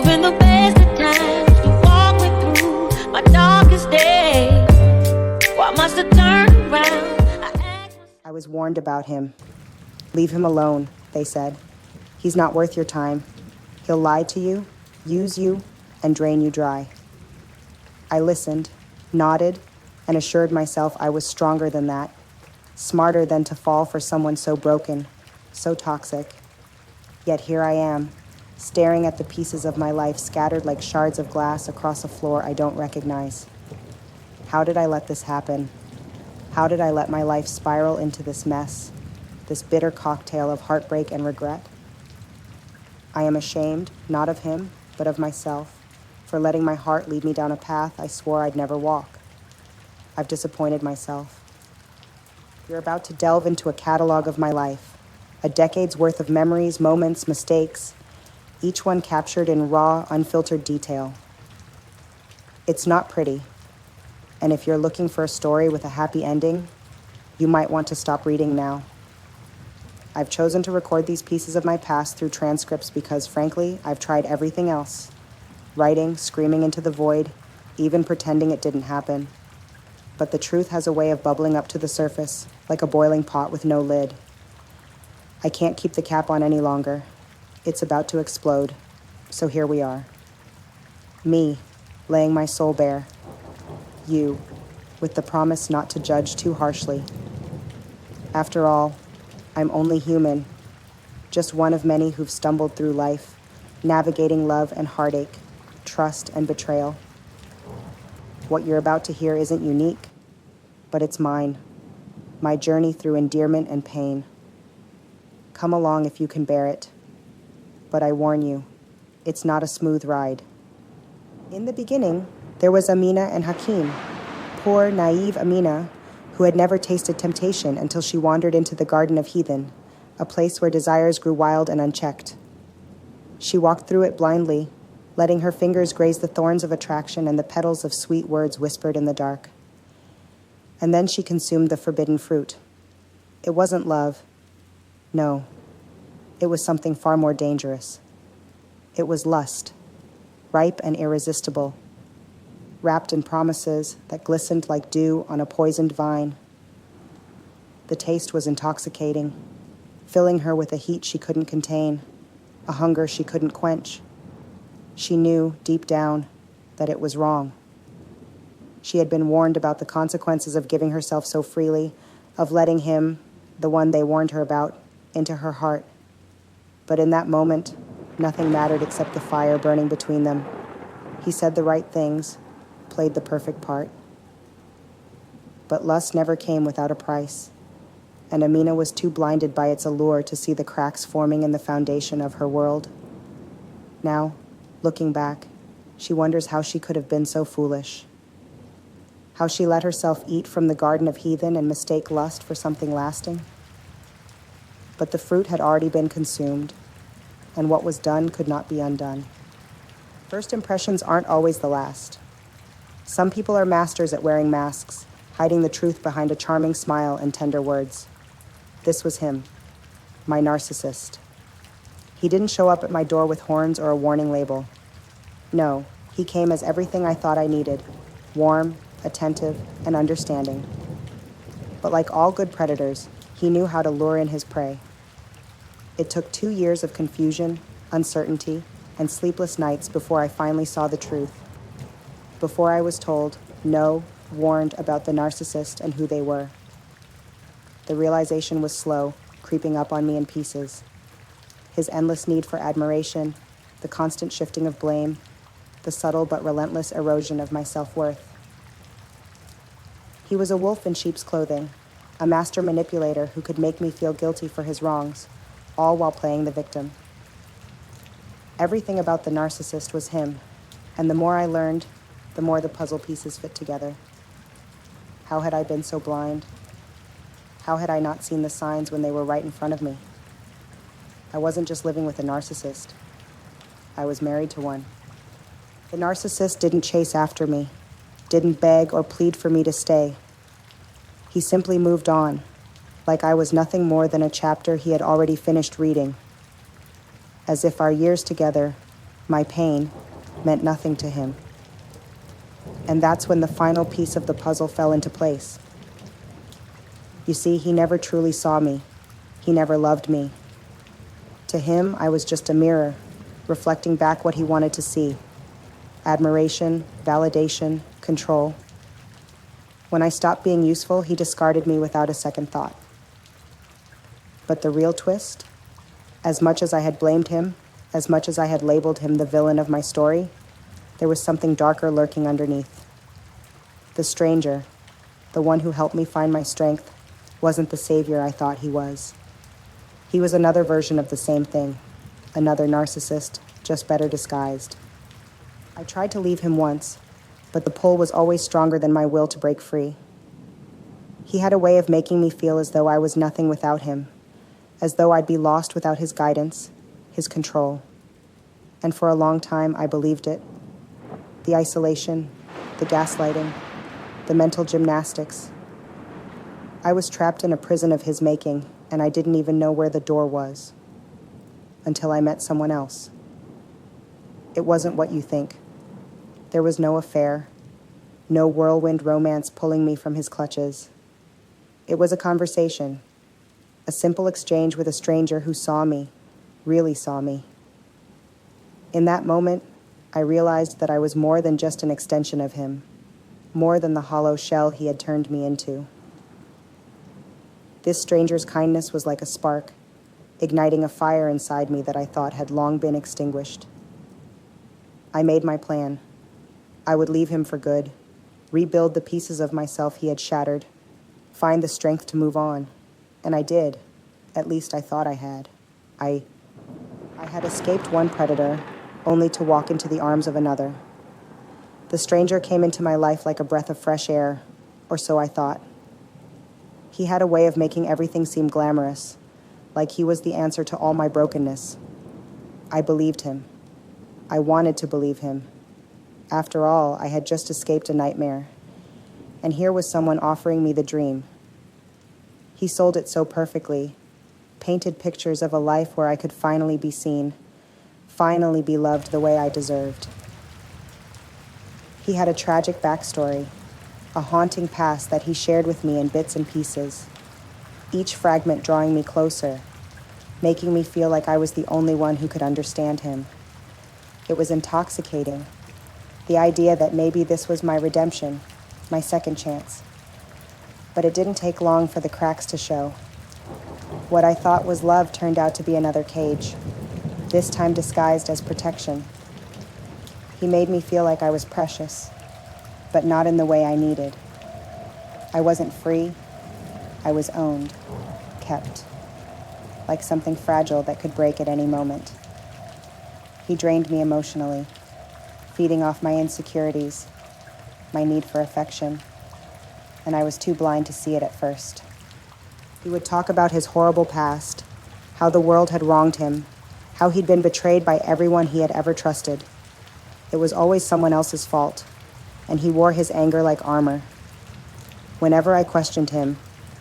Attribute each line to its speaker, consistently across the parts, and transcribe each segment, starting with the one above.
Speaker 1: in the best of times to walk me through my darkest days. Why must I turn around?
Speaker 2: I was warned about him. Leave him alone, they said. He's not worth your time. He'll lie to you, use you, and drain you dry. I listened, nodded, and assured myself I was stronger than that, smarter than to fall for someone so broken, so toxic. Yet here I am, staring at the pieces of my life scattered like shards of glass across a floor I don't recognize. How did I let this happen? How did I let my life spiral into this mess, this bitter cocktail of heartbreak and regret? I am ashamed, not of him, but of myself, for letting my heart lead me down a path I swore I'd never walk. I've disappointed myself. You're about to delve into a catalog of my life, a decade's worth of memories, moments, mistakes, each one captured in raw, unfiltered detail. It's not pretty, and if you're looking for a story with a happy ending, you might want to stop reading now. I've chosen to record these pieces of my past through transcripts because, frankly, I've tried everything else. Writing, screaming into the void, even pretending it didn't happen. But the truth has a way of bubbling up to the surface, like a boiling pot with no lid. I can't keep the cap on any longer. It's about to explode, so here we are. Me, laying my soul bare. You, with the promise not to judge too harshly. After all, I'm only human, just one of many who've stumbled through life, navigating love and heartache, trust and betrayal. What you're about to hear isn't unique, but it's mine, my journey through endearment and pain. Come along if you can bear it, but I warn you, it's not a smooth ride. In the beginning, there was Amina and Hakim, poor, naive Amina, who had never tasted temptation until she wandered into the Garden of Heathen, a place where desires grew wild and unchecked. She walked through it blindly, letting her fingers graze the thorns of attraction and the petals of sweet words whispered in the dark. And then she consumed the forbidden fruit. It wasn't love. No, it was something far more dangerous. It was lust, ripe and irresistible, wrapped in promises that glistened like dew on a poisoned vine. The taste was intoxicating, filling her with a heat she couldn't contain, a hunger she couldn't quench. She knew, deep down, that it was wrong. She had been warned about the consequences of giving herself so freely, of letting him, the one they warned her about, into her heart. But in that moment, nothing mattered except the fire burning between them. He said the right things, played the perfect part. But lust never came without a price, and Amina was too blinded by its allure to see the cracks forming in the foundation of her world. Now, looking back, she wonders how she could have been so foolish. How she let herself eat from the Garden of Heathen and mistake lust for something lasting. But the fruit had already been consumed, and what was done could not be undone. First impressions aren't always the last. Some people are masters at wearing masks, hiding the truth behind a charming smile and tender words. This was him, my narcissist. He didn't show up at my door with horns or a warning label. No, he came as everything I thought I needed, warm, attentive, and understanding. But like all good predators, he knew how to lure in his prey. It took 2 years of confusion, uncertainty, and sleepless nights before I finally saw the truth. Before I was told, no, warned about the narcissist and who they were. The realization was slow, creeping up on me in pieces. His endless need for admiration, the constant shifting of blame, the subtle but relentless erosion of my self-worth. He was a wolf in sheep's clothing, a master manipulator who could make me feel guilty for his wrongs, all while playing the victim. Everything about the narcissist was him, and the more I learned, the more the puzzle pieces fit together. How had I been so blind? How had I not seen the signs when they were right in front of me? I wasn't just living with a narcissist. I was married to one. The narcissist didn't chase after me, didn't beg or plead for me to stay. He simply moved on, like I was nothing more than a chapter he had already finished reading. As if our years together, my pain, meant nothing to him. And that's when the final piece of the puzzle fell into place. You see, he never truly saw me. He never loved me. To him, I was just a mirror, reflecting back what he wanted to see. Admiration, validation, control. When I stopped being useful, he discarded me without a second thought. But the real twist, as much as I had blamed him, as much as I had labeled him the villain of my story, there was something darker lurking underneath. The stranger, the one who helped me find my strength, wasn't the savior I thought he was. He was another version of the same thing, another narcissist, just better disguised. I tried to leave him once, but the pull was always stronger than my will to break free. He had a way of making me feel as though I was nothing without him, as though I'd be lost without his guidance, his control. And for a long time, I believed it. The isolation, the gaslighting, the mental gymnastics. I was trapped in a prison of his making, and I didn't even know where the door was. Until I met someone else. It wasn't what you think. There was no affair, no whirlwind romance pulling me from his clutches. It was a conversation, a simple exchange with a stranger who saw me, really saw me. In that moment, I realized that I was more than just an extension of him, more than the hollow shell he had turned me into. This stranger's kindness was like a spark, igniting a fire inside me that I thought had long been extinguished. I made my plan. I would leave him for good, rebuild the pieces of myself he had shattered, find the strength to move on. And I did. At least I thought I had. I had escaped one predator, only to walk into the arms of another. The stranger came into my life like a breath of fresh air, or so I thought. He had a way of making everything seem glamorous, like he was the answer to all my brokenness. I believed him. I wanted to believe him. After all, I had just escaped a nightmare, and here was someone offering me the dream. He sold it so perfectly, painted pictures of a life where I could finally be seen, finally be loved the way I deserved. He had a tragic backstory, a haunting past that he shared with me in bits and pieces, each fragment drawing me closer, making me feel like I was the only one who could understand him. It was intoxicating. The idea that maybe this was my redemption, my second chance. But it didn't take long for the cracks to show. What I thought was love turned out to be another cage, this time disguised as protection. He made me feel like I was precious, but not in the way I needed. I wasn't free. I was owned, kept, like something fragile that could break at any moment. He drained me emotionally, feeding off my insecurities, my need for affection, and I was too blind to see it at first. He would talk about his horrible past, how the world had wronged him, how he'd been betrayed by everyone he had ever trusted. It was always someone else's fault, and he wore his anger like armor. Whenever I questioned him,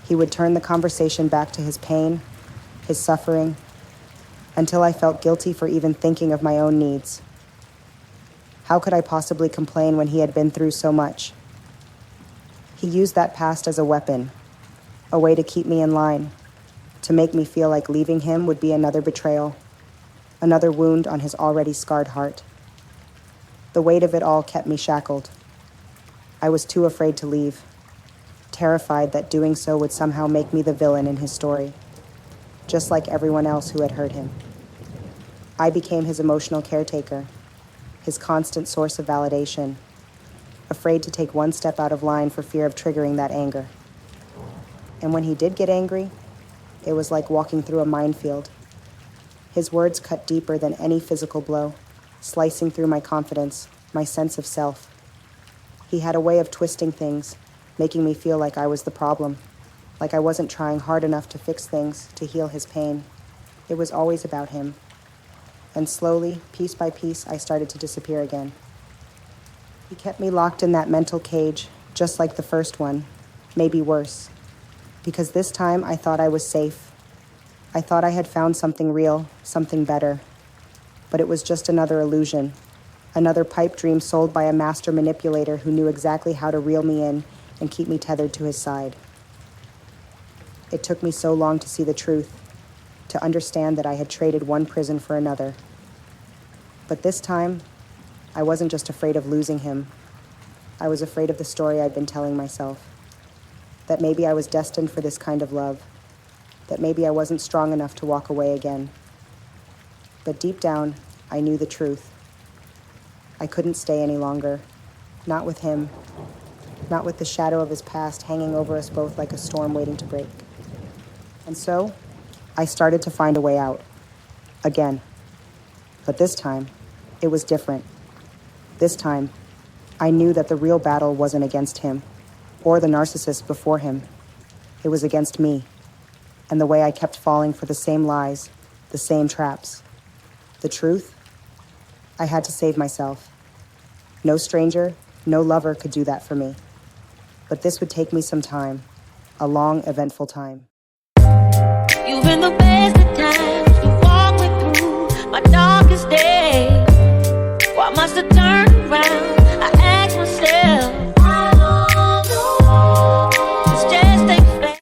Speaker 2: he would turn the conversation back to his pain, his suffering, until I felt guilty for even thinking of my own needs. How could I possibly complain when he had been through so much? He used that past as a weapon, a way to keep me in line, to make me feel like leaving him would be another betrayal, another wound on his already scarred heart. The weight of it all kept me shackled. I was too afraid to leave, terrified that doing so would somehow make me the villain in his story, just like everyone else who had hurt him. I became his emotional caretaker, his constant source of validation, afraid to take one step out of line for fear of triggering that anger. And when he did get angry, it was like walking through a minefield. His words cut deeper than any physical blow, slicing through my confidence, my sense of self. He had a way of twisting things, making me feel like I was the problem, like I wasn't trying hard enough to fix things, to heal his pain. It was always about him. And slowly, piece by piece, I started to disappear again. He kept me locked in that mental cage, just like the first one, maybe worse. Because this time I thought I was safe. I thought I had found something real, something better. But it was just another illusion, another pipe dream sold by a master manipulator who knew exactly how to reel me in and keep me tethered to his side. It took me so long to see the truth, to understand that I had traded one prison for another. But this time, I wasn't just afraid of losing him. I was afraid of the story I'd been telling myself. That maybe I was destined for this kind of love. That maybe I wasn't strong enough to walk away again. But deep down, I knew the truth. I couldn't stay any longer. Not with him. Not with the shadow of his past hanging over us both like a storm waiting to break. And so, I started to find a way out. Again. But this time, it was different. This time, I knew that the real battle wasn't against him, or the narcissist before him. It was against me, and the way I kept falling for the same lies, the same traps. The truth? I had to save myself. No stranger, no lover could do that for me. But this would take me some time, a long, eventful time.
Speaker 1: You've been the best of times. You walk me through my darkest days. Why must I turn around?